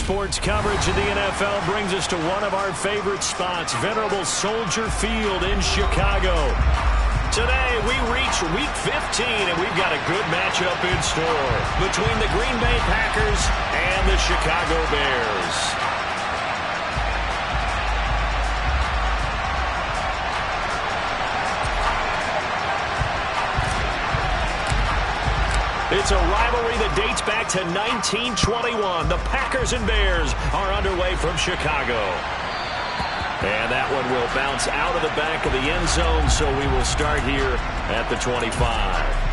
sports coverage of the NFL brings us to one of our favorite spots, venerable Soldier Field in Chicago. Today, we reach Week 15, and we've got a good matchup in store between the Green Bay Packers and the Chicago Bears. It's a rivalry that dates back to 1921. The Packers and Bears are underway from Chicago. And that one will bounce out of the back of the end zone, so we will start here at the 25.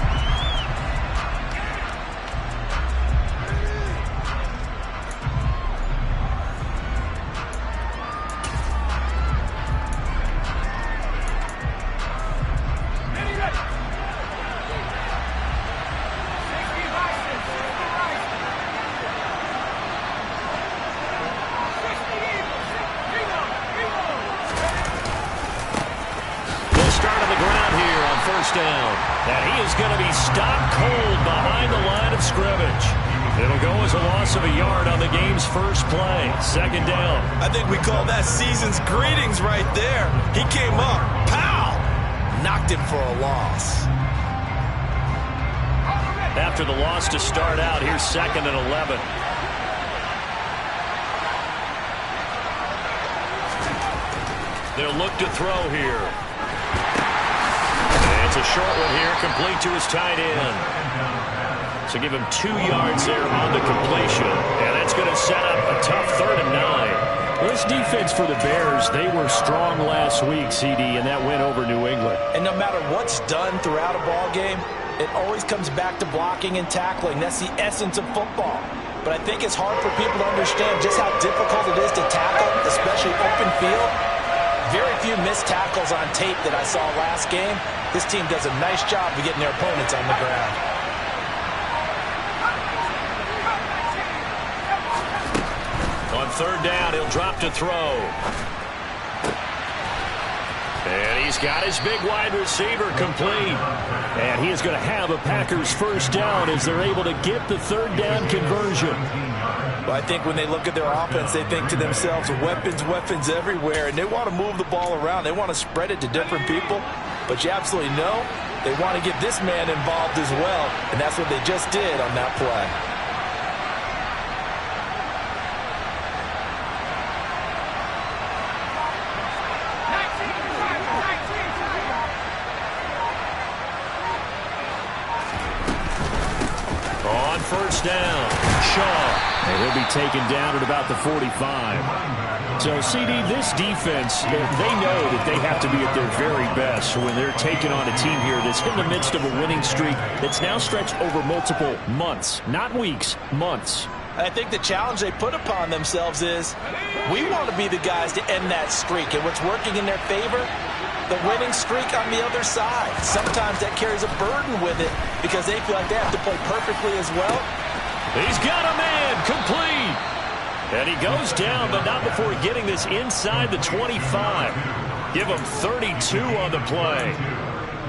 Down, and he is going to be stopped cold behind the line of scrimmage. It'll go as a loss of a yard on the game's first play. Second down. I think we call that season's greetings right there. He came up, pow, knocked him for a loss. After the loss to start out, here's 2nd and 11. They'll look to throw here. It's a short one here, complete to his tight end. So give him 2 yards there on the completion. And that's going to set up a tough 3rd and 9. This defense for the Bears, they were strong last week, CD, and that went over New England. And no matter what's done throughout a ball game, it always comes back to blocking and tackling. That's the essence of football. But I think it's hard for people to understand just how difficult it is to tackle, especially open field. Very few missed tackles on tape that I saw last game. This team does a nice job of getting their opponents on the ground. On 3rd down, he'll drop to throw. And he's got his big wide receiver complete. And he is going to have a Packers first down as they're able to get the 3rd down conversion. Well, I think when they look at their offense, they think to themselves, weapons, weapons everywhere, and they want to move the ball around. They want to spread it to different people, but you absolutely know they want to get this man involved as well, and that's what they just did on that play. On 1st down, Shaw. And he'll be taken down at about the 45. So, CD, this defense, they know that they have to be at their very best when they're taking on a team here that's in the midst of a winning streak that's now stretched over multiple months, not weeks, months. I think the challenge they put upon themselves is we want to be the guys to end that streak. And what's working in their favor? The winning streak on the other side. Sometimes that carries a burden with it because they feel like they have to play perfectly as well. He's got a man complete. And he goes down, but not before getting this inside the 25. Give him 32 on the play.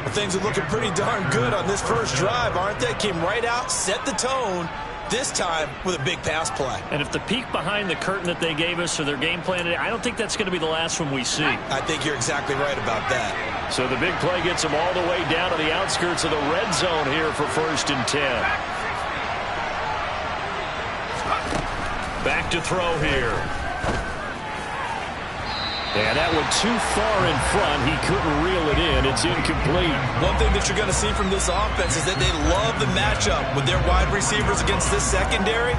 Well, things are looking pretty darn good on this first drive, aren't they? Came right out, set the tone, this time with a big pass play. And if the peek behind the curtain that they gave us or their game plan today, I don't think that's going to be the last one we see. I think you're exactly right about that. So the big play gets them all the way down to the outskirts of the red zone here for 1st and 10. Back to throw here. And that one too far in front. He couldn't reel it in. It's incomplete. One thing that you're going to see from this offense is that they love the matchup with their wide receivers against this secondary.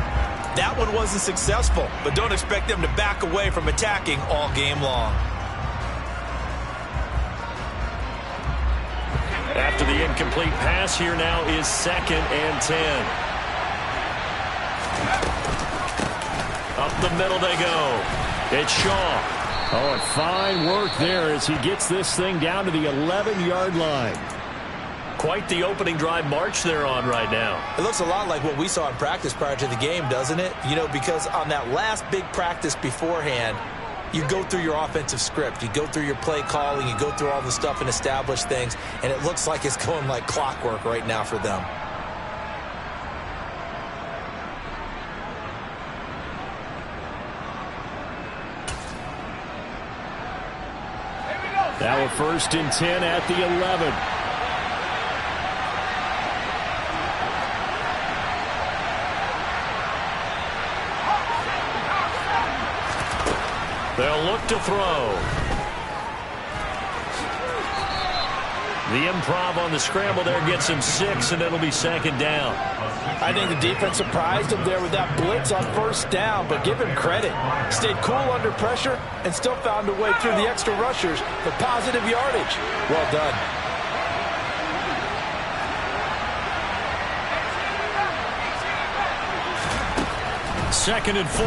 That one wasn't successful, but don't expect them to back away from attacking all game long. After the incomplete pass, here now is 2nd and 10. Up the middle they go. It's Shaw. Oh, and fine work there as he gets this thing down to the 11-yard line. Quite the opening drive march they're on right now. It looks a lot like what we saw in practice prior to the game, doesn't it? You know, because on that last big practice beforehand, you go through your offensive script. You go through your play calling. You go through all the stuff and establish things. And it looks like it's going like clockwork right now for them. Now a 1st and 10 at the 11. They'll look to throw. The improv on the scramble there gets him 6, and it'll be 2nd down. I think the defense surprised him there with that blitz on 1st down, but give him credit. Stayed cool under pressure and still found a way through the extra rushers for positive yardage. Well done. Second and 4.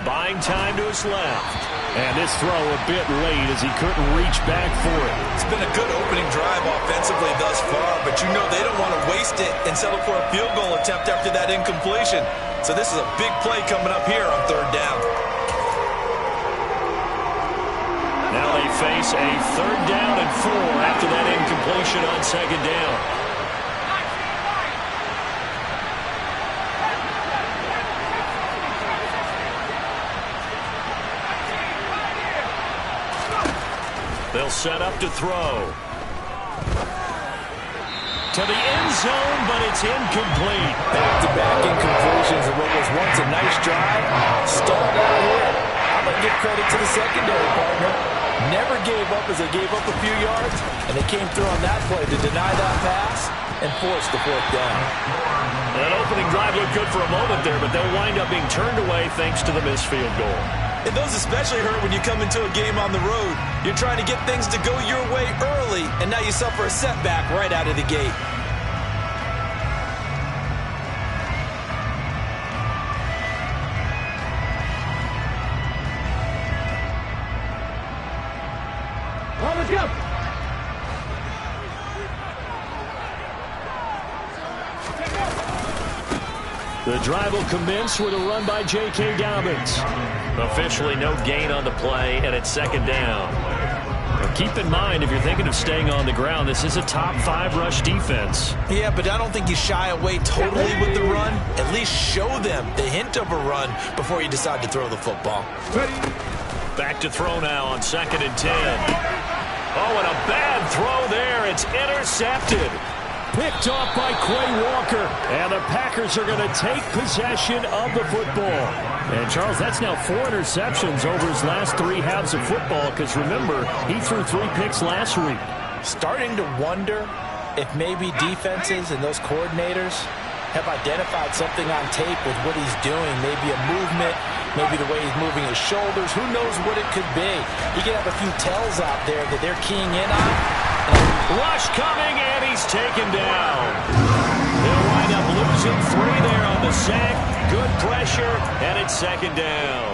Buying time to his left. And this throw a bit late as he couldn't reach back for it. It's been a good opening drive offensively thus far, but you know they don't want to waste it and settle for a field goal attempt after that incompletion. So this is a big play coming up here on 3rd down. Now they face a 3rd down and 4 after that incompletion on 2nd down. They'll set up to throw. To the end zone, but it's incomplete. Back-to-back incompletions of what was once a nice drive. Stalled out here. I'm going to give credit to the secondary partner. Never gave up as they gave up a few yards, and they came through on that play to deny that pass and force the 4th down. That opening drive looked good for a moment there, but they'll wind up being turned away thanks to the missed field goal. And those especially hurt when you come into a game on the road. You're trying to get things to go your way early, and now you suffer a setback right out of the gate. Let's go. The drive will commence with a run by J.K. Dobbins. Officially no gain on the play, and it's 2nd down. Now keep in mind, if you're thinking of staying on the ground, this is a top 5 rush defense. Yeah, but I don't think you shy away totally with the run. At least show them the hint of a run before you decide to throw the football. Back to throw now on 2nd and 10. Oh, and a bad throw there. It's intercepted. Picked off by Quay Walker. And the Packers are going to take possession of the football. And, Charles, that's now 4 interceptions over his last 3 halves of football because, remember, he threw 3 picks last week. Starting to wonder if maybe defenses and those coordinators have identified something on tape with what he's doing. Maybe a movement, maybe the way he's moving his shoulders. Who knows what it could be? You can have a few tells out there that they're keying in on. Rush coming, and he's taken down. They'll wind up losing 3 there on the sack. Good pressure, and it's 2nd down.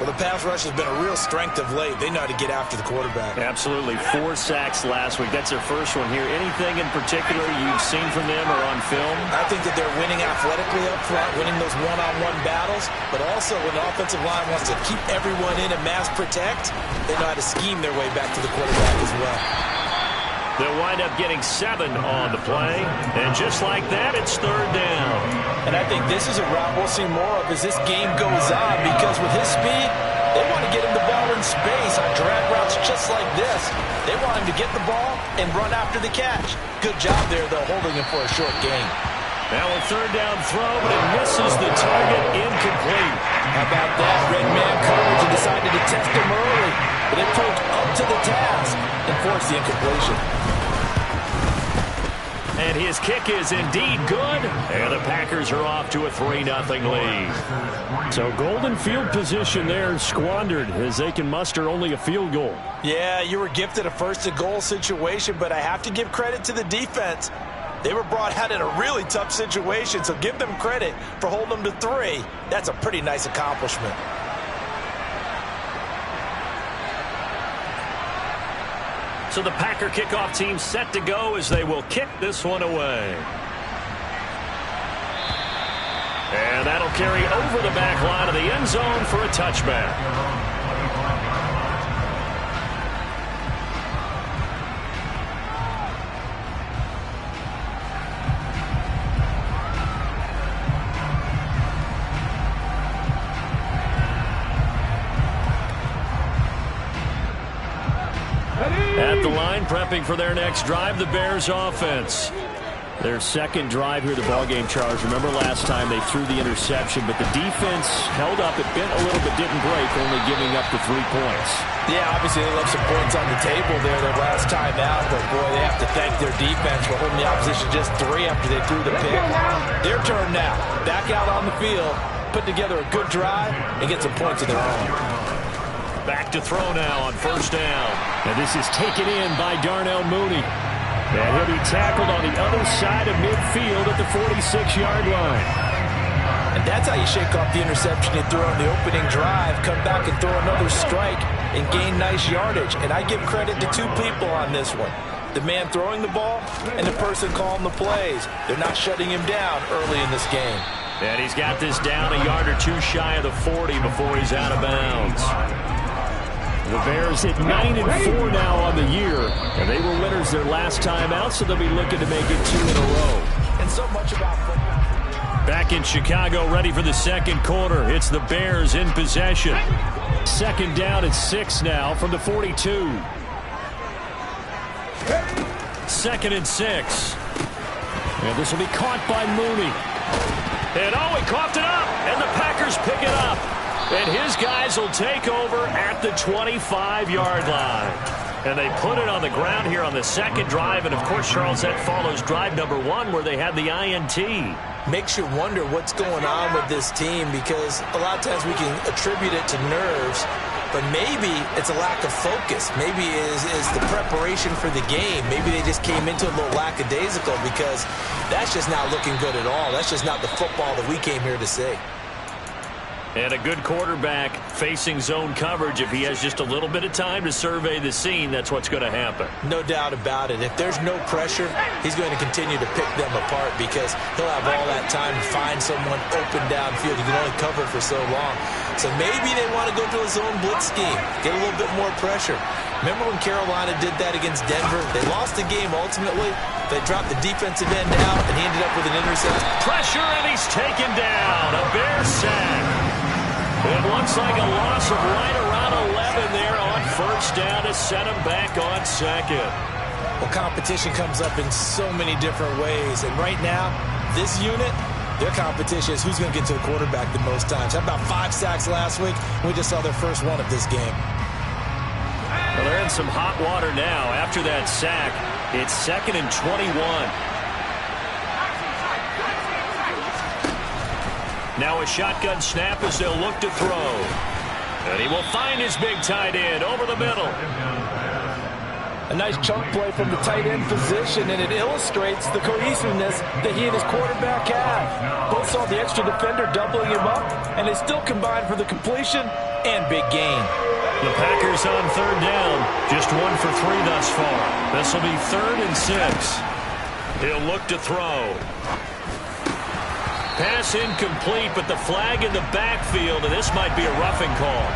Well, the pass rush has been a real strength of late. They know how to get after the quarterback. Absolutely. 4 sacks last week. That's their first one here. Anything in particular you've seen from them or on film? I think that they're winning athletically up front, winning those one-on-one battles, but also when the offensive line wants to keep everyone in and mass protect, they know how to scheme their way back to the quarterback as well. They'll wind up getting 7 on the play. And just like that, it's 3rd down. And I think this is a route we'll see more of as this game goes on, because with his speed, they want to get him the ball in space on drag routes just like this. They want him to get the ball and run after the catch. Good job there, though, holding him for a short gain. Now a 3rd down throw, but it misses the target, incomplete. How about that? Red man coverage and decided to test him early, but they pulled up to the task and forced the incompletion. And his kick is indeed good. And the Packers are off to a 3-0 lead. So golden field position there squandered as they can muster only a field goal. Yeah, you were gifted a 1st-and-goal situation, but I have to give credit to the defense. They were brought out in a really tough situation, so give them credit for holding them to 3. That's a pretty nice accomplishment. So the Packer kickoff team set to go as they will kick this one away. And that'll carry over the back line of the end zone for a touchback. at the line, prepping for their next drive, the Bears offense. Their second drive here, the ballgame, Charles. Remember last time they threw the interception, but the defense held up. It bent a little but didn't break, only giving up the 3 points. Yeah, obviously they left some points on the table there their last time out, but boy, they have to thank their defense for holding the opposition just 3 after they threw the pick. Their turn now. Back out on the field, put together a good drive, and get some points of their own. Back to throw now on first down. And this is taken in by Darnell Mooney. And he'll be tackled on the other side of midfield at the 46-yard line. And that's how you shake off the interception you threw on the opening drive, come back and throw another strike and gain nice yardage. And I give credit to 2 people on this one. The man throwing the ball and the person calling the plays. They're not shutting him down early in this game. And he's got this down a yard or 2 shy of the 40 before he's out of bounds. The Bears at 9-4 now on the year, and they were winners their last time out, so they'll be looking to make it 2 in a row. And so much about football. Back in Chicago, ready for the second quarter. It's the Bears in possession. Second down and 6 now from the 42. Second and 6. And this will be caught by Mooney. And he coughed it up, and the Packers pick it up. And his guys will take over at the 25-yard line. And they put it on the ground here on the second drive. And, of course, Charles, that follows drive number 1 where they had the INT. Makes you wonder what's going on with this team because a lot of times we can attribute it to nerves, but maybe it's a lack of focus. Maybe it is the preparation for the game. Maybe they just came into it a little lackadaisical because that's just not looking good at all. That's just not the football that we came here to see. And a good quarterback facing zone coverage. If he has just a little bit of time to survey the scene, that's what's going to happen. No doubt about it. If there's no pressure, he's going to continue to pick them apart because he'll have all that time to find someone open downfield. You can only cover for so long. So maybe they want to go to a zone blitz scheme, get a little bit more pressure. Remember when Carolina did that against Denver? They lost the game ultimately. They dropped the defensive end out, and he ended up with an interception. Pressure, and he's taken down. A Bear sack. It looks like a loss of right around 11 there on first down to set him back on second. Well, competition comes up in so many different ways. And right now, this unit, their competition is who's going to get to the quarterback the most times. How about 5 sacks last week? We just saw their first one of this game. Well, they're in some hot water now. After that sack, it's 2nd and 21. Now a shotgun snap as they'll look to throw. And he will find his big tight end over the middle. A nice chunk play from the tight end position, and it illustrates the cohesiveness that he and his quarterback have. Both saw the extra defender doubling him up, and they still combined for the completion and big gain. The Packers on third down. Just 1 for 3 thus far. This will be 3rd and 6. He'll look to throw. Pass incomplete, but the flag in the backfield, and this might be a roughing call.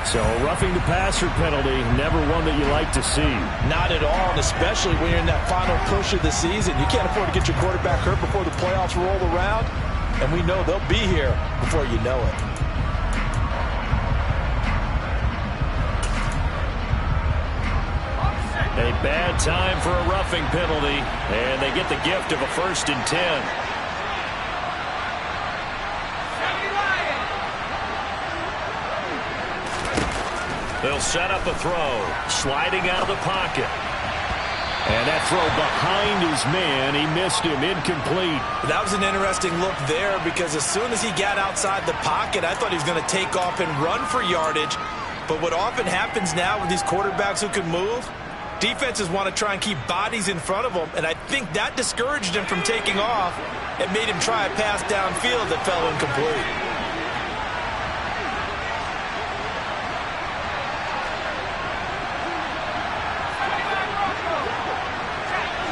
So a roughing the passer penalty, never one that you like to see. Not at all, and especially when you're in that final push of the season. You can't afford to get your quarterback hurt before the playoffs roll around, and we know they'll be here before you know it. A bad time for a roughing penalty, and they get the gift of a 1st and 10. They'll set up a throw, sliding out of the pocket. And that throw behind his man, he missed him, incomplete. That was an interesting look there because as soon as he got outside the pocket, I thought he was going to take off and run for yardage. But what often happens now with these quarterbacks who can move, defenses want to try and keep bodies in front of them, and I think that discouraged him from taking off and made him try a pass downfield that fell incomplete.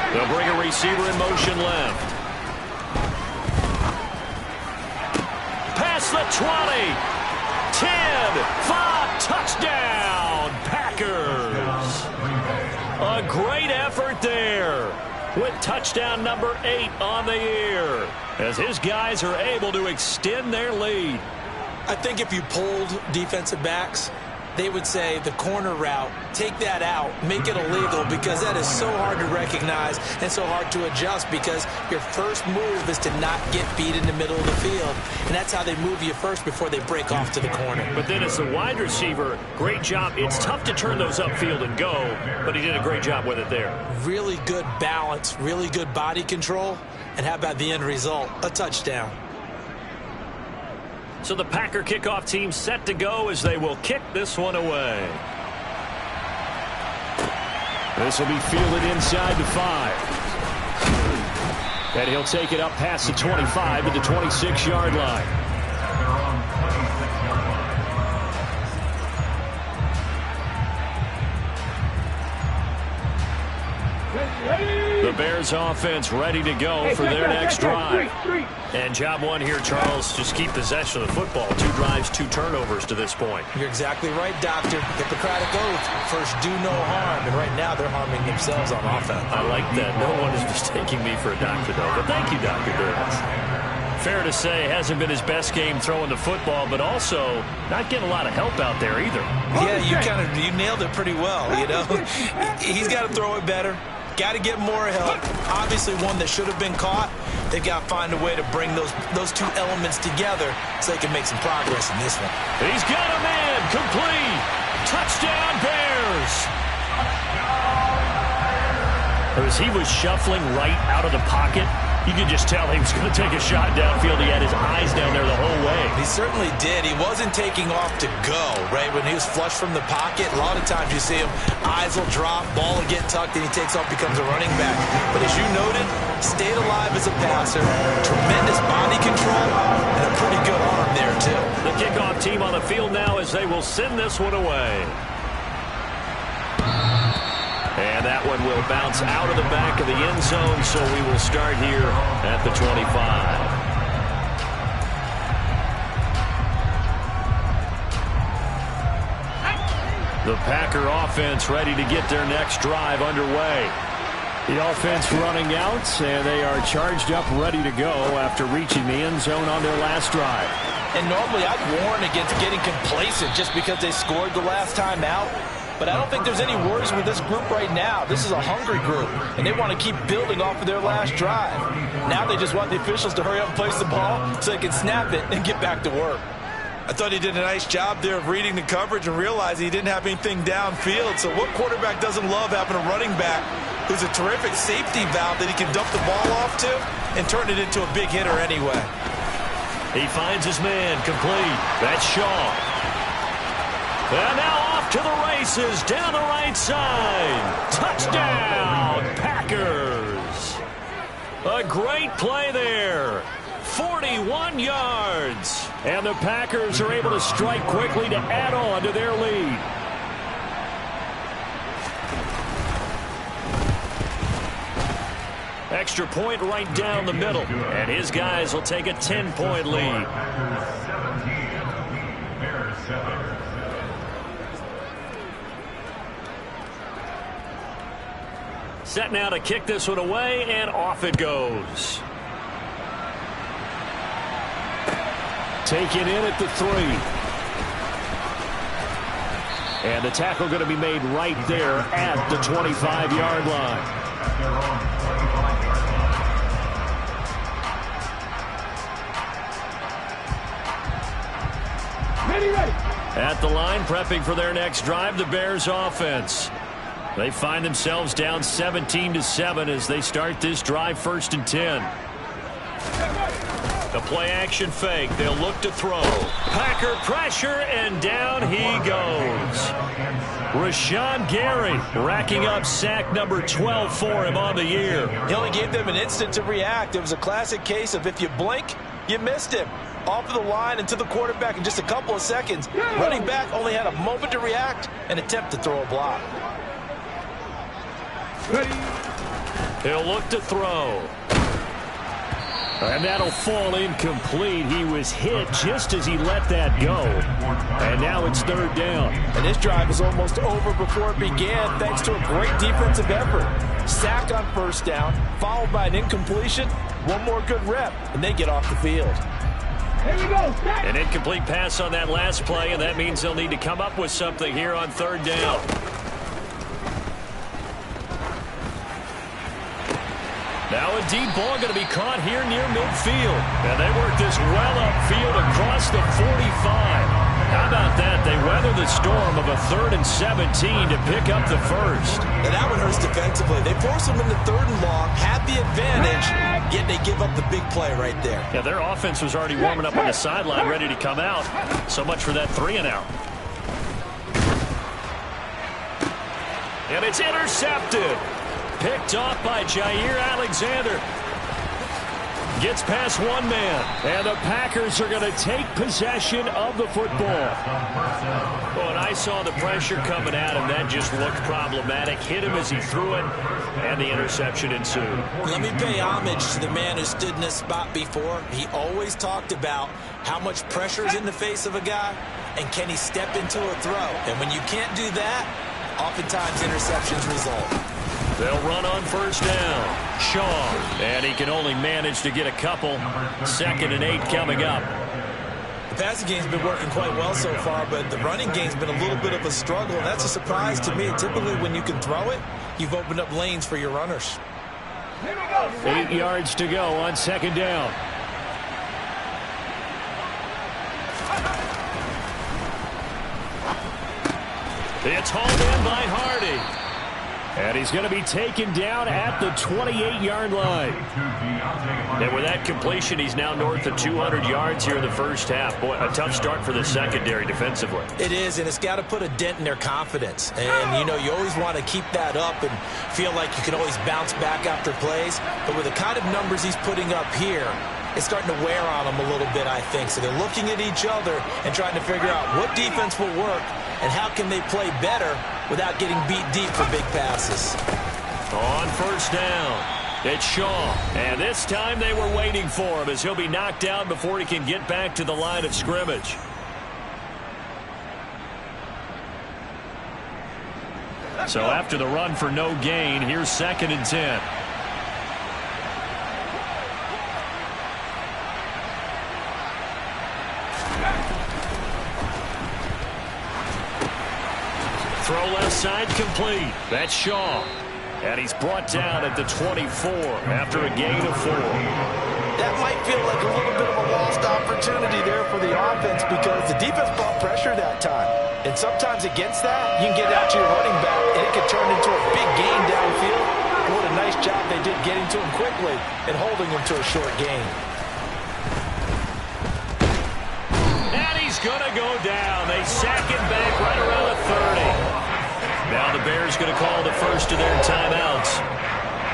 They'll bring a receiver in motion left. Past the 20. 10. 5. Touchdown, Packers. A great effort there with touchdown number 8 on the year as his guys are able to extend their lead. I think if you polled defensive backs they would say the corner route, take that out, make it illegal, because that is so hard to recognize and so hard to adjust, because your first move is to not get beat in the middle of the field, and that's how they move you first before they break off to the corner. But then as the wide receiver, great job. It's tough to turn those upfield and go, but he did a great job with it there. Really good balance, really good body control, and how about the end result? A touchdown. So the Packer kickoff team set to go as they will kick this one away. This will be fielded inside the 5. And he'll take it up past the 25 to the 26-yard line. The Bears offense ready to go for their next drive. And job one here, Charles, just keep possession of the football. 2 drives, 2 turnovers to this point. You're exactly right, Doctor. Hippocratic oath. First, do no harm. And right now, they're harming themselves on offense. I like that. No one is mistaking me for a doctor, though. But thank you, Dr. Durrance. Fair to say, hasn't been his best game throwing the football, but also not getting a lot of help out there either. Yeah, you nailed it pretty well, you know. He's got to throw it better. Got to get more help. Obviously one that should have been caught. They've got to find a way to bring those 2 elements together so they can make some progress in this one. He's got a man. Complete. Touchdown, Bears. As he was shuffling right out of the pocket, you could just tell he was going to take a shot downfield. He had his eyes down there the whole way. He certainly did. He wasn't taking off to go, right? When he was flush from the pocket, a lot of times you see him, eyes will drop, ball will get tucked, and he takes off, becomes a running back. But as you noted, stayed alive as a passer, tremendous body control, and a pretty good arm there, too. The kickoff team on the field now as they will send this one away. And that one will bounce out of the back of the end zone, so we will start here at the 25. The Packer offense ready to get their next drive underway. The offense running out, and they are charged up, ready to go after reaching the end zone on their last drive. And normally I'd warn against getting complacent just because they scored the last time out. But I don't think there's any worries with this group right now. This is a hungry group, and they want to keep building off of their last drive. Now they just want the officials to hurry up and place the ball so they can snap it and get back to work. I thought he did a nice job there of reading the coverage and realizing he didn't have anything downfield. So what quarterback doesn't love having a running back who's a terrific safety valve that he can dump the ball off to and turn it into a big hitter anyway? He finds his man, complete. That's Shaw. And now off to the races, down the right side. Touchdown, Packers. A great play there. 41 yards. And the Packers are able to strike quickly to add on to their lead. Extra point right down the middle. And his guys will take a 10-point lead. Set now to kick this one away, and off it goes. Taken in at the 3. And the tackle going to be made right there at the 25-yard line. At the line, prepping for their next drive, the Bears offense. They find themselves down 17-7 as they start this drive, 1st and 10. The play-action fake. They'll look to throw. Packer pressure, and down he goes. Rashawn Gary racking up sack number 12 for him on the year. He only gave them an instant to react. It was a classic case of if you blink, you missed him. Off of the line and to the quarterback in just a couple of seconds. Running back only had a moment to react and attempt to throw a block. He'll look to throw. And that'll fall incomplete. He was hit just as he let that go. And now it's 3rd down. And this drive is almost over before it began thanks to a great defensive effort. Sack on 1st down, followed by an incompletion. One more good rep, and they get off the field. An incomplete pass on that last play, and that means they'll need to come up with something here on third down. Now a deep ball going to be caught here near midfield. And they work this well upfield across the 45. How about that? They weather the storm of a 3rd and 17 to pick up the first. And that one hurts defensively. They force them into 3rd and long, have the advantage, yet they give up the big play right there. Yeah, their offense was already warming up on the sideline, ready to come out. So much for that 3 and out. And it's intercepted. Picked off by Jair Alexander. Gets past one man. And the Packers are going to take possession of the football. Well, and I saw the pressure coming at him. That just looked problematic. Hit him as he threw it. And the interception ensued. Let me pay homage to the man who stood in this spot before. He always talked about how much pressure is in the face of a guy. And can he step into a throw? And when you can't do that, oftentimes interceptions result. They'll run on first down. Shaw. And he can only manage to get a couple. 2nd and 8 coming up. The passing game's been working quite well so far, but the running game's been a little bit of a struggle, and that's a surprise to me. Typically, when you can throw it, you've opened up lanes for your runners. 8 yards to go on 2nd down. It's hauled in by Hardy. And he's going to be taken down at the 28-yard line. And with that completion, he's now north of 200 yards here in the first half. Boy, a tough start for the secondary defensively. It is, and it's got to put a dent in their confidence. And, you know, you always want to keep that up and feel like you can always bounce back after plays. But with the kind of numbers he's putting up here, it's starting to wear on them a little bit, I think. So they're looking at each other and trying to figure out what defense will work and how can they play better without getting beat deep for big passes. On first down, it's Shaw. And this time they were waiting for him as he'll be knocked down before he can get back to the line of scrimmage. So after the run for no gain, here's 2nd and 10. Throw left side complete. That's Shaw. And he's brought down at the 24 after a gain of 4. That might feel like a little bit of a lost opportunity there for the offense because the defense brought pressure that time. And sometimes against that, you can get out to your running back, and it could turn into a big gain downfield. And what a nice job they did getting to him quickly and holding him to a short gain. And he's going to go down. They sack him back right around the 30. Now the Bears going to call the first of their timeouts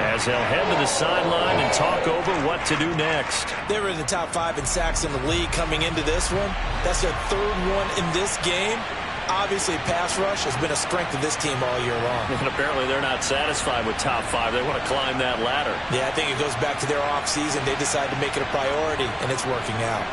as they'll head to the sideline and talk over what to do next. They were in the top 5 in sacks in the league coming into this one. That's their 3rd one in this game. Obviously, pass rush has been a strength of this team all year long. And apparently they're not satisfied with top 5. They want to climb that ladder. Yeah, I think it goes back to their offseason. They decided to make it a priority, and it's working out.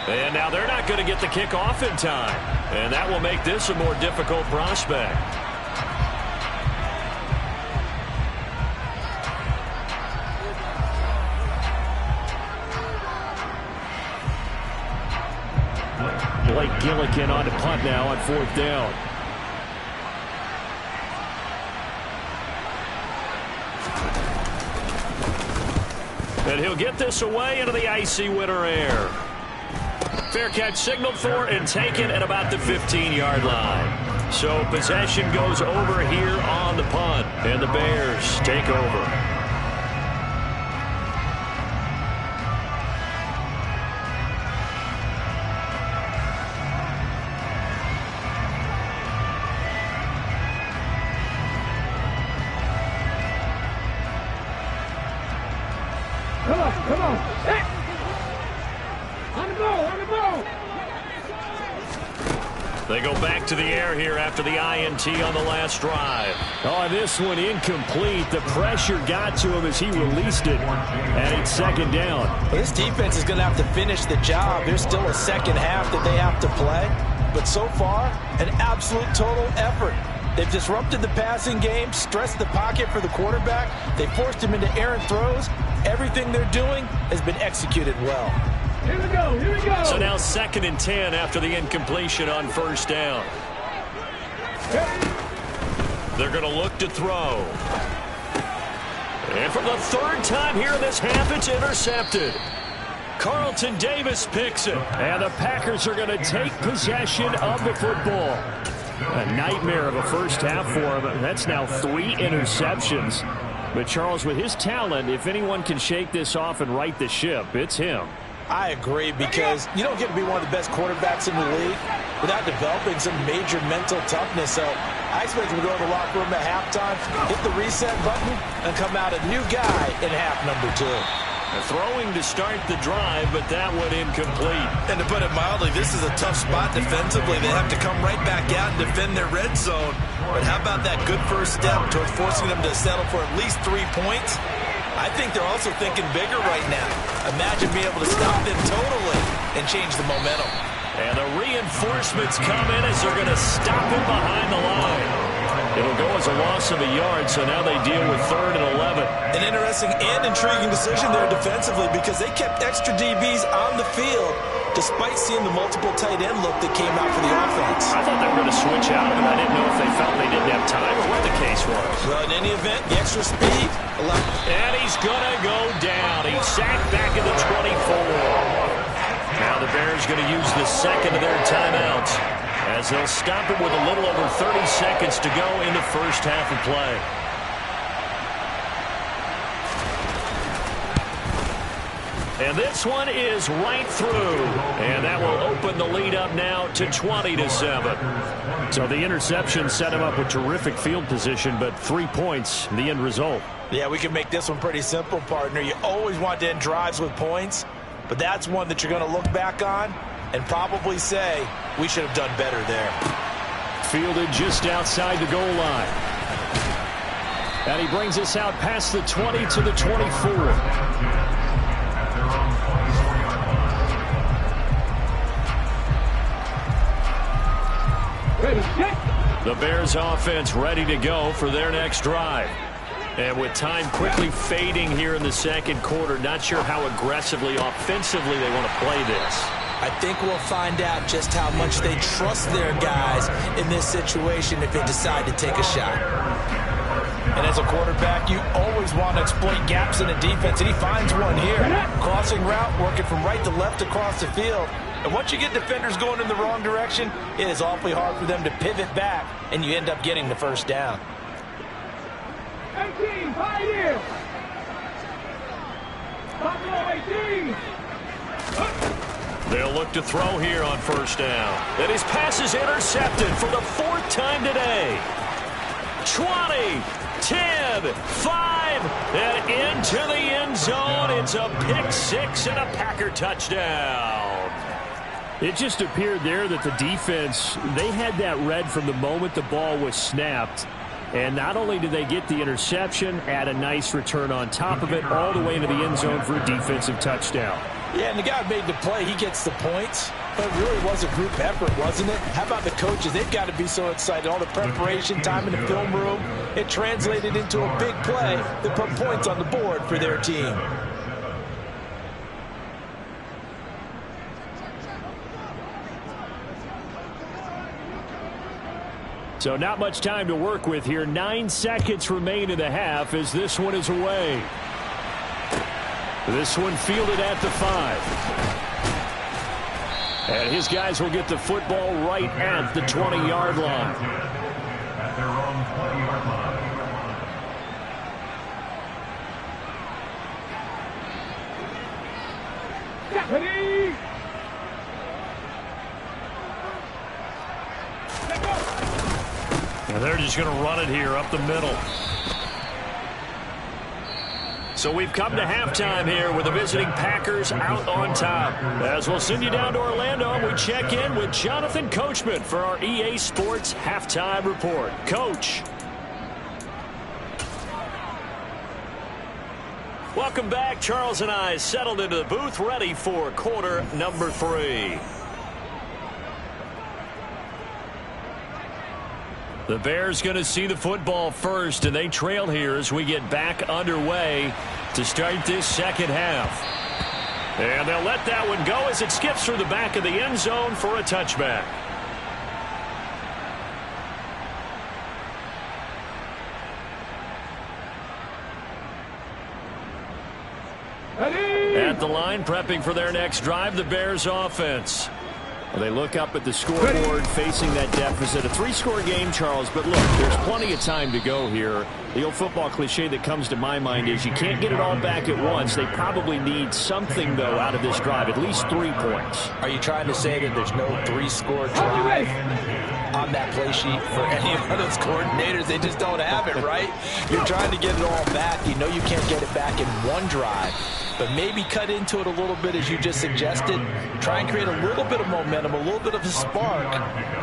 And now they're not going to get the kickoff in time. And that will make this a more difficult prospect. Blake Gillikin on to punt now on 4th down. And he'll get this away into the icy winter air. Fair catch signaled for and taken at about the 15-yard line. So possession goes over here on the punt. And the Bears take over. Come on. Hey. On the ball. They go back to the air here after the INT on the last drive. Oh, this one incomplete. The pressure got to him as he released it. And it's second down. Well, this defense is going to have to finish the job. There's still a second half that they have to play. But so far, an absolute total effort. They've disrupted the passing game, stressed the pocket for the quarterback. They forced him into errant throws. Everything they're doing has been executed well. Here we go, here we go. So now 2nd and 10 after the incompletion on first down. They're going to look to throw. And for the 3rd time here in this half, it's intercepted. Carlton Davis picks it. And the Packers are going to take possession of the football. A nightmare of a first half for him. That's now 3 interceptions. But Charles, with his talent, if anyone can shake this off and right the ship, it's him. I agree, because you don't get to be one of the best quarterbacks in the league without developing some major mental toughness. So I expect him to go to the locker room at halftime, hit the reset button, and come out a new guy in half number 2. Throwing to start the drive, but that one incomplete. And to put it mildly, this is a tough spot defensively. They have to come right back out and defend their red zone. But how about that good first step towards forcing them to settle for at least 3 points? I think they're also thinking bigger right now. Imagine being able to stop them totally and change the momentum. And the reinforcements come in as they're going to stop him behind the line. It'll go as a loss of a yard, so now they deal with 3rd and 11. An interesting and intriguing decision there defensively, because they kept extra DBs on the field despite seeing the multiple tight end look that came out for the offense. I thought they were going to switch out, and I didn't know if they felt they didn't have time or what the case was. Well, in any event, the extra speed allowed. And he's going to go down. He's sacked back at the 24. Now the Bears going to use the second of their timeouts, as they'll stop it with a little over 30 seconds to go in the first half of play. And this one is right through. And that will open the lead up now to 20-7. So the interception set him up with terrific field position, but 3 points, the end result. Yeah, we can make this one pretty simple, partner. You always want to end drives with points, but that's one that you're going to look back on and probably say, we should have done better there. Fielded just outside the goal line. And he brings us out past the 20 to the 24. The Bears offense ready to go for their next drive. And with time quickly fading here in the second quarter, not sure how aggressively, offensively they want to play this. I think we'll find out just how much they trust their guys in this situation if they decide to take a shot. And as a quarterback, you always want to exploit gaps in a defense, and he finds one here. Crossing route, working from right to left across the field. And once you get defenders going in the wrong direction, it is awfully hard for them to pivot back, and you end up getting the first down. 18, Pioneer! Buffalo 18! They'll look to throw here on first down. And his pass is intercepted for the 4th time today. 20, 10, 5, and into the end zone. It's a pick 6 and a Packer touchdown. It just appeared there that the defense, they had that read from the moment the ball was snapped. And not only did they get the interception, add a nice return on top of it, all the way into the end zone for a defensive touchdown. Yeah, and the guy made the play. He gets the points. But it really was a group effort, wasn't it? How about the coaches? They've got to be so excited. All the preparation time in the film room, it translated into a big play that put points on the board for their team. So not much time to work with here. 9 seconds remain in the half as this one is away. This one fielded at the 5. And his guys will get the football right at the 20-yard line. At their own 20-yard line. Deputy! And they're just going to run it here up the middle. So we've come to halftime here with the visiting Packers out on top. As we'll send you down to Orlando, we check in with Jonathan Coachman for our EA Sports Halftime Report. Coach. Welcome back. Charles and I settled into the booth, ready for quarter number 3. The Bears going to see the football first, and they trail here as we get back underway to start this second half. And they'll let that one go as it skips through the back of the end zone for a touchback. At the line, prepping for their next drive, the Bears offense. Well, they look up at the scoreboard facing that deficit. A 3-score game, Charles, but look, there's plenty of time to go here. The old football cliche that comes to my mind is you can't get it all back at once. They probably need something, though, out of this drive, at least 3 points. Are you trying to say that there's no 3-score drive on that play sheet for any of those coordinators? They just don't have it, right? You're trying to get it all back. You know you can't get it back in one drive. But maybe cut into it a little bit as you just suggested. Try and create a little bit of momentum, a little bit of a spark,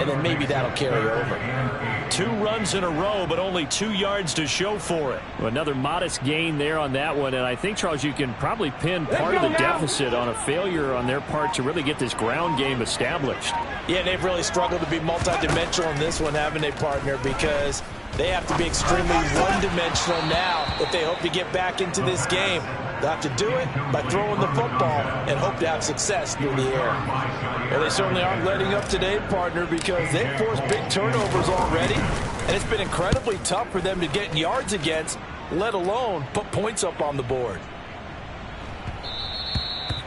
and then maybe that'll carry over. 2 runs in a row, but only 2 yards to show for it. Well, another modest gain there on that one, and I think, Charles, you can probably pin part of the deficit on a failure on their part to really get this ground game established. Yeah, they've really struggled to be multidimensional in this one, haven't they, partner? Because they have to be extremely one-dimensional now if they hope to get back into this game. They'll have to do it by throwing the football and hope to have success through the air. Well, they certainly aren't letting up today, partner, because they've forced big turnovers already, and it's been incredibly tough for them to get yards against, let alone put points up on the board.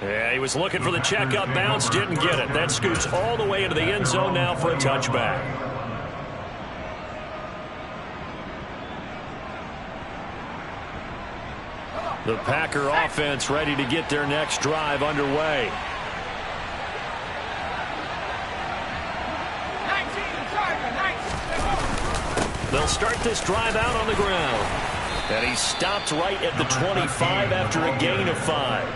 Yeah, he was looking for the check-up bounce, didn't get it. That scoots all the way into the end zone now for a touchback. The Packer offense ready to get their next drive underway. They'll start this drive out on the ground. And he stopped right at the 25 after a gain of 5.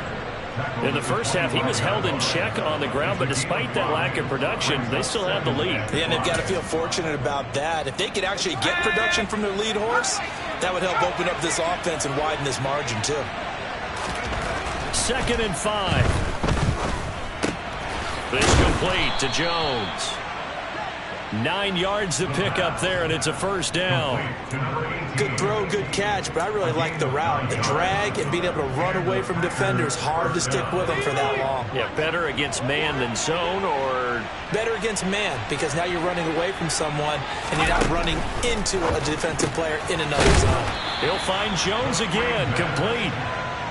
In the first half, he was held in check on the ground, but despite that lack of production, they still have the lead. Yeah, and they've got to feel fortunate about that. If they could actually get production from their lead horse, that would help open up this offense and widen this margin, too. 2nd and 5. This complete to Jones. 9 yards to pick up there, and it's a first down. Good throw, good catch, but I really like the route. The drag and being able to run away from defenders, hard to stick with them for that long. Yeah, better against man than zone, or? Better against man, because now you're running away from someone, and you're not running into a defensive player in another zone. He'll find Jones again, complete.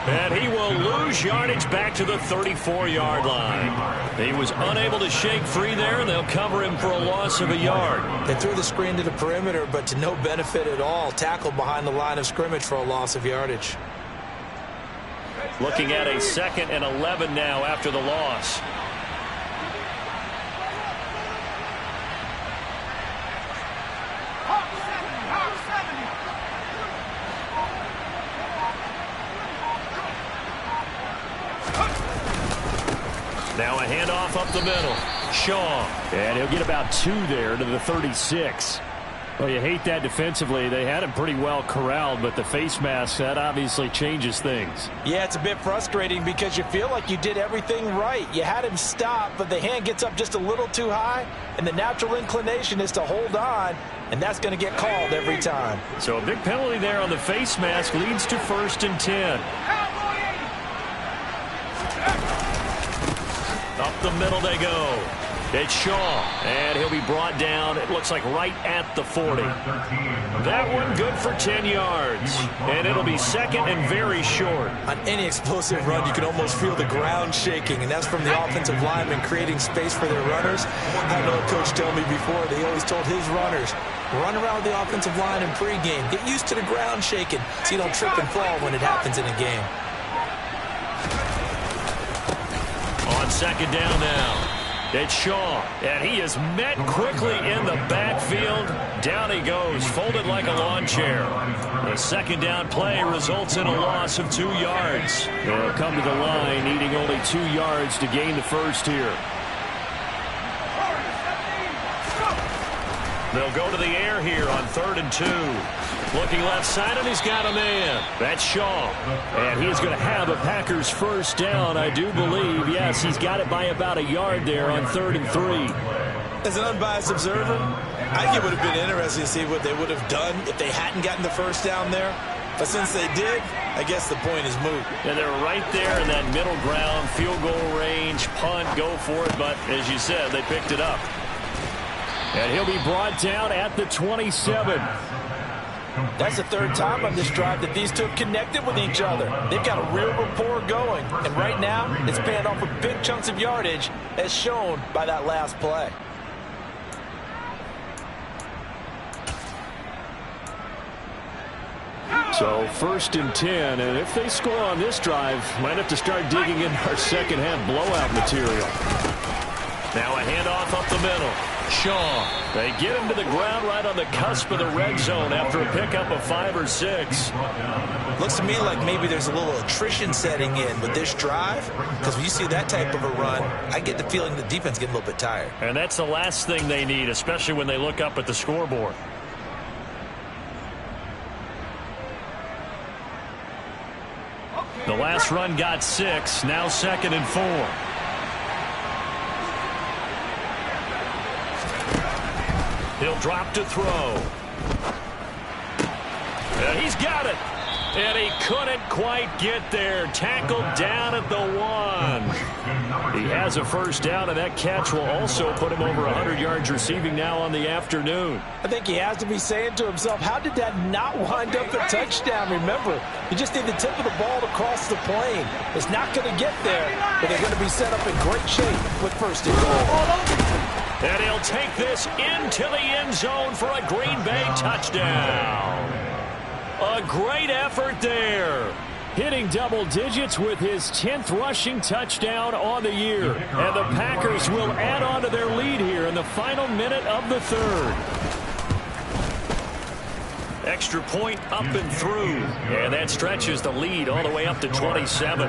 And he will lose yardage back to the 34-yard line. He was unable to shake free there, and they'll cover him for a loss of a yard. They threw the screen to the perimeter, but to no benefit at all. Tackled behind the line of scrimmage for a loss of yardage. Looking at a 2nd and 11 now after the loss. Now a handoff up the middle. Shaw. And he'll get about 2 there to the 36. Well, you hate that defensively. They had him pretty well corralled, but the face mask, that obviously changes things. Yeah, it's a bit frustrating because you feel like you did everything right. You had him stop, but the hand gets up just a little too high, and the natural inclination is to hold on, and that's going to get called every time. So a big penalty there on the face mask leads to 1st and 10. Up the middle they go. It's Shaw, and he'll be brought down, it looks like right at the 40. That one good for 10 yards, and it'll be 2nd and very short. On any explosive run, you can almost feel the ground shaking, and that's from the offensive linemen creating space for their runners. I know a coach told me before, they always told his runners, run around the offensive line in pregame. Get used to the ground shaking so you don't trip and fall when it happens in a game. On 2nd down now. It's Shaw, and he is met quickly in the backfield. Down he goes, folded like a lawn chair. The second down play results in a loss of 2 yards. They'll come to the line, needing only 2 yards to gain the first here. They'll go to the air here on 3rd and 2. Looking left side, and he's got a man. That's Shaw. And he's going to have a Packers first down, I do believe. Yes, he's got it by about a yard there on 3rd and 3. As an unbiased observer, I think it would have been interesting to see what they would have done if they hadn't gotten the first down there. But since they did, I guess the point is moot. And they're right there in that middle ground, field goal range, punt, go for it. But as you said, they picked it up. And he'll be brought down at the 27. That's the 3rd time on this drive that these two have connected with each other. They've got a real rapport going. And right now, it's paying off with big chunks of yardage, as shown by that last play. So 1st and 10, and if they score on this drive, might have to start digging in our second half blowout material. Now a handoff up the middle. Shaw. They get him to the ground right on the cusp of the red zone after a pickup of 5 or 6. Looks to me like maybe there's a little attrition setting in with this drive, because when you see that type of a run, I get the feeling the defense getting a little bit tired. And that's the last thing they need, especially when they look up at the scoreboard. The last run got 6, now 2nd and 4. He'll drop to throw. And he's got it. And he couldn't quite get there. Tackled down at the 1. He has a first down, and that catch will also put him over 100 yards receiving now on the afternoon. I think he has to be saying to himself, how did that not wind up a touchdown? Remember, you just need the tip of the ball to cross the plane. It's not going to get there, but they're going to be set up in great shape with 1st and goal. And he'll take this into the end zone for a Green Bay touchdown. A great effort there. Hitting double digits with his 10th rushing touchdown on the year. And the Packers will add on to their lead here in the final minute of the 3rd. Extra point up and through. And that stretches the lead all the way up to 27.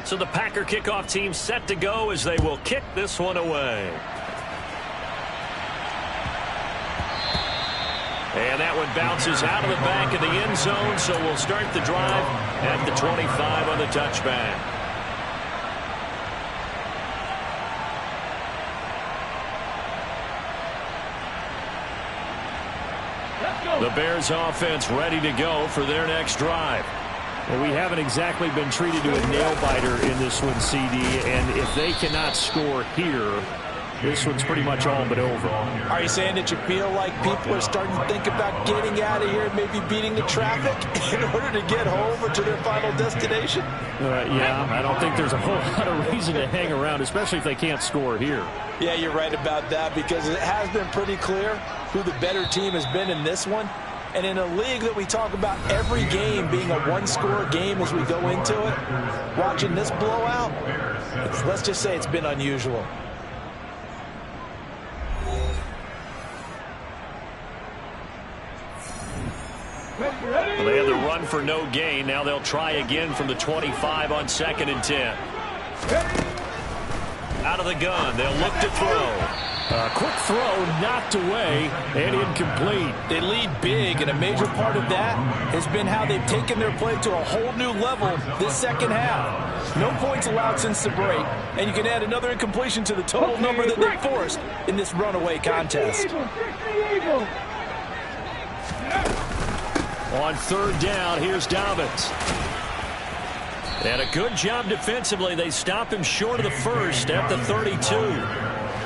So the Packer kickoff team set to go as they will kick this one away. And that one bounces out of the back of the end zone, so we'll start the drive at the 25 on the touchback. The Bears offense ready to go for their next drive. Well, we haven't exactly been treated to a nail-biter in this one, CD, and if they cannot score here, this one's pretty much all but over. Are you saying that you feel like people are starting to think about getting out of here and maybe beating the traffic in order to get home or to their final destination? Yeah, I don't think there's a whole lot of reason to hang around, especially if they can't score here. Yeah, you're right about that, because it has been pretty clear who the better team has been in this one. And in a league that we talk about every game being a one-score game as we go into it, watching this blowout, let's just say it's been unusual. Well, they had the run for no gain. Now they'll try again from the 25 on 2nd and 10. Out of the gun, they'll look to throw. A quick throw knocked away and incomplete. They lead big, and a major part of that has been how they've taken their play to a whole new level this second half. No points allowed since the break, and you can add another incompletion to the total number that they forced in this runaway contest. On 3rd down, here's Dobbins. And a good job defensively. They stop him short of the first at the 32.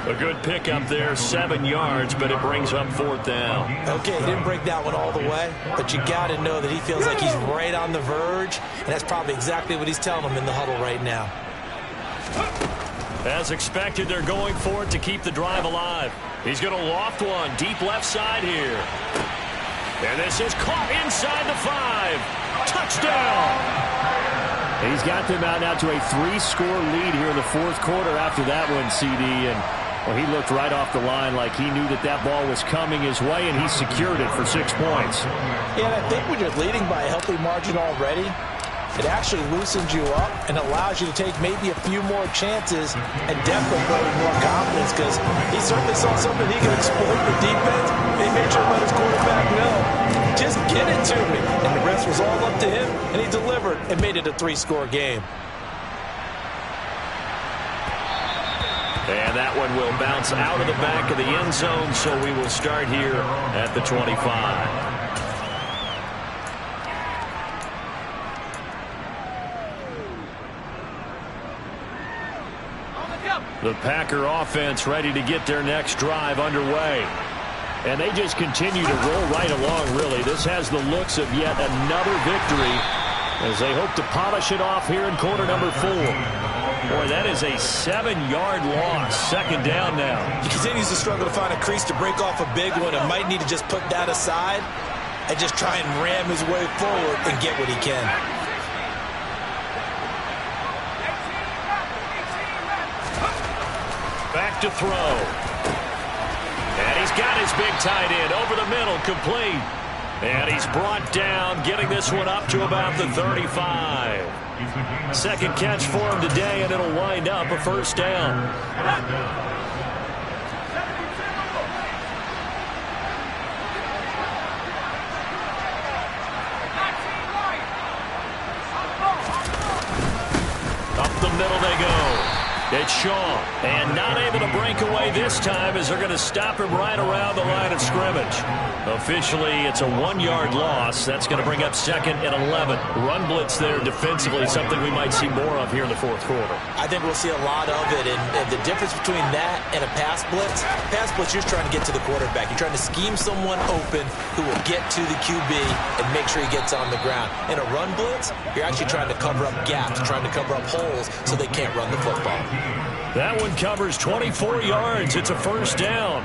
A good pickup there, 7 yards, but it brings up 4th down. Okay, he didn't break that one all the way, but you got to know that he feels like he's right on the verge, and that's probably exactly what he's telling them in the huddle right now. As expected, they're going for it to keep the drive alive. He's going to loft one deep left side here. And this is caught inside the 5. Touchdown! He's got them out now to a 3-score lead here in the fourth quarter after that one, CD. And well, he looked right off the line like he knew that that ball was coming his way, and he secured it for 6 points. Yeah, and I think when you're leading by a healthy margin already, it actually loosens you up and allows you to take maybe a few more chances and definitely build more confidence, because he certainly saw something he could exploit the defense. He made sure to let his quarterback know, just get it to me. And the rest was all up to him, and he delivered and made it a 3-score game. And that one will bounce out of the back of the end zone, so we will start here at the 25. The Packer offense ready to get their next drive underway. And they just continue to roll right along, really. This has the looks of yet another victory as they hope to polish it off here in quarter number 4. Boy, that is a 7-yard loss. Second down now. He continues to struggle to find a crease to break off a big one and might need to just put that aside and just try and ram his way forward and get what he can. Back to throw. And he's got his big tight end over the middle, complete. And he's brought down, getting this one up to about the 35. Second catch for him today, and it'll wind up a first down. Up the middle they go. It's Shaw, and not able to break away this time as they're going to stop him right around the line of scrimmage. Officially, it's a 1-yard loss. That's going to bring up 2nd and 11. Run blitz there defensively, something we might see more of here in the fourth quarter. I think we'll see a lot of it, and the difference between that and a pass blitz, you're trying to get to the quarterback. You're trying to scheme someone open who will get to the QB and make sure he gets on the ground. In a run blitz, you're actually trying to cover up gaps, trying to cover up holes so they can't run the football. That one covers 24 yards. It's a first down.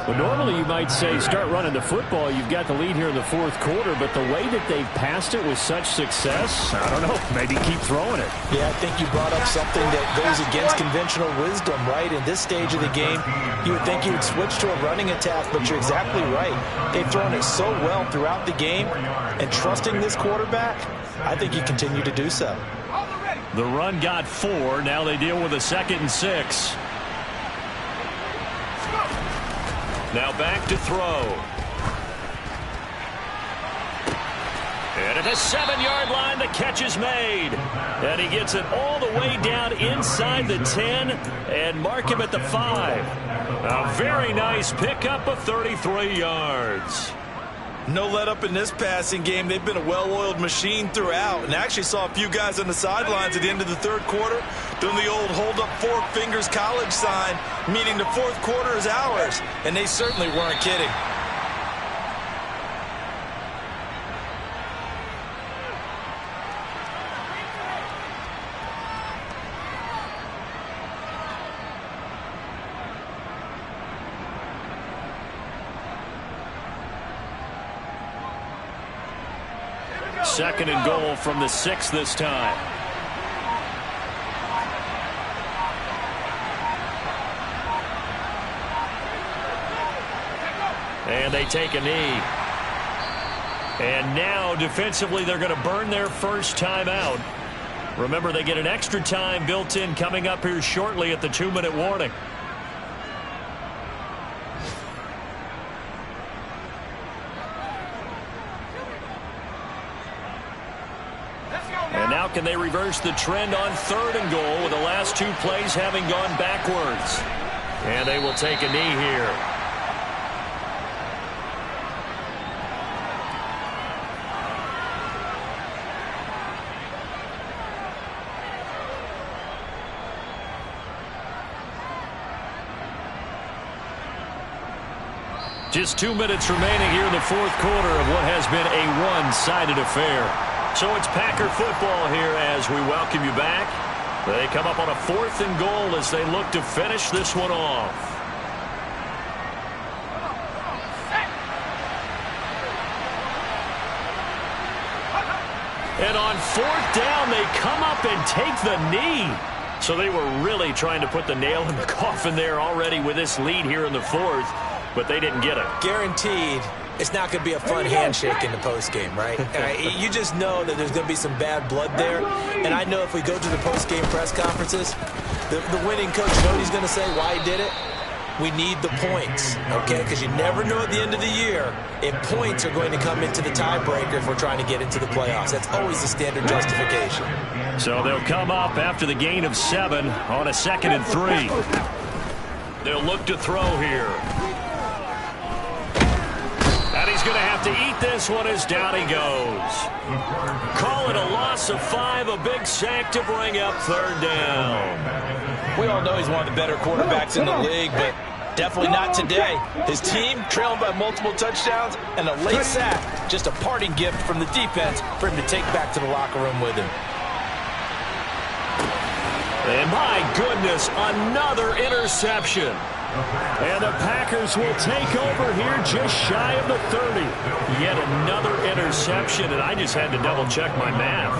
Well, normally you might say start running the football. You've got the lead here in the fourth quarter, but the way that they've passed it with such success, I don't know, maybe keep throwing it. Yeah, I think you brought up something that goes against conventional wisdom, right? In this stage of the game, you would think you would switch to a running attack, but you're exactly right. They've thrown it so well throughout the game, and trusting this quarterback, I think you continue to do so. The run got 4. Now they deal with a 2nd and 6. Now back to throw. And at the 7-yard line, the catch is made. And he gets it all the way down inside the 10 and mark him at the 5. A very nice pickup of 33 yards. No let up in this passing game. They've been a well-oiled machine throughout, and actually saw a few guys on the sidelines at the end of the third quarter doing the old hold up 4 fingers college sign, meaning the fourth quarter is ours, and they certainly weren't kidding. Second and goal from the 6 this time. And they take a knee. And now defensively they're going to burn their first time out. Remember, they get an extra time built in coming up here shortly at the 2-minute warning. And now can they reverse the trend on 3rd and goal with the last 2 plays having gone backwards? And they will take a knee here. Just 2 minutes remaining here in the fourth quarter of what has been a one-sided affair. So it's Packer football here as we welcome you back. They come up on a 4th and goal as they look to finish this one off. And on fourth down, they come up and take the knee. So they were really trying to put the nail in the coffin there already with this lead here in the fourth, but they didn't get it. Guaranteed, it's not going to be a fun handshake in the postgame, right? You just know that there's going to be some bad blood there. And I know if we go to the postgame press conferences, the winning coach, you know what he's going to say, why he did it? We need the points, okay? Because you never know at the end of the year if points are going to come into the tiebreaker if we're trying to get into the playoffs. That's always the standard justification. So they'll come up after the gain of 7 on a 2nd and 3. They'll look to throw here. And he's going to have to eat this one as down he goes. Call it a loss of 5, a big sack to bring up 3rd down. We all know he's one of the better quarterbacks in the league, but definitely not today. His team trailing by multiple touchdowns and a late sack. Just a parting gift from the defense for him to take back to the locker room with him. And my goodness, another interception. And the Packers will take over here just shy of the 30. Yet another interception, and I just had to double check my math.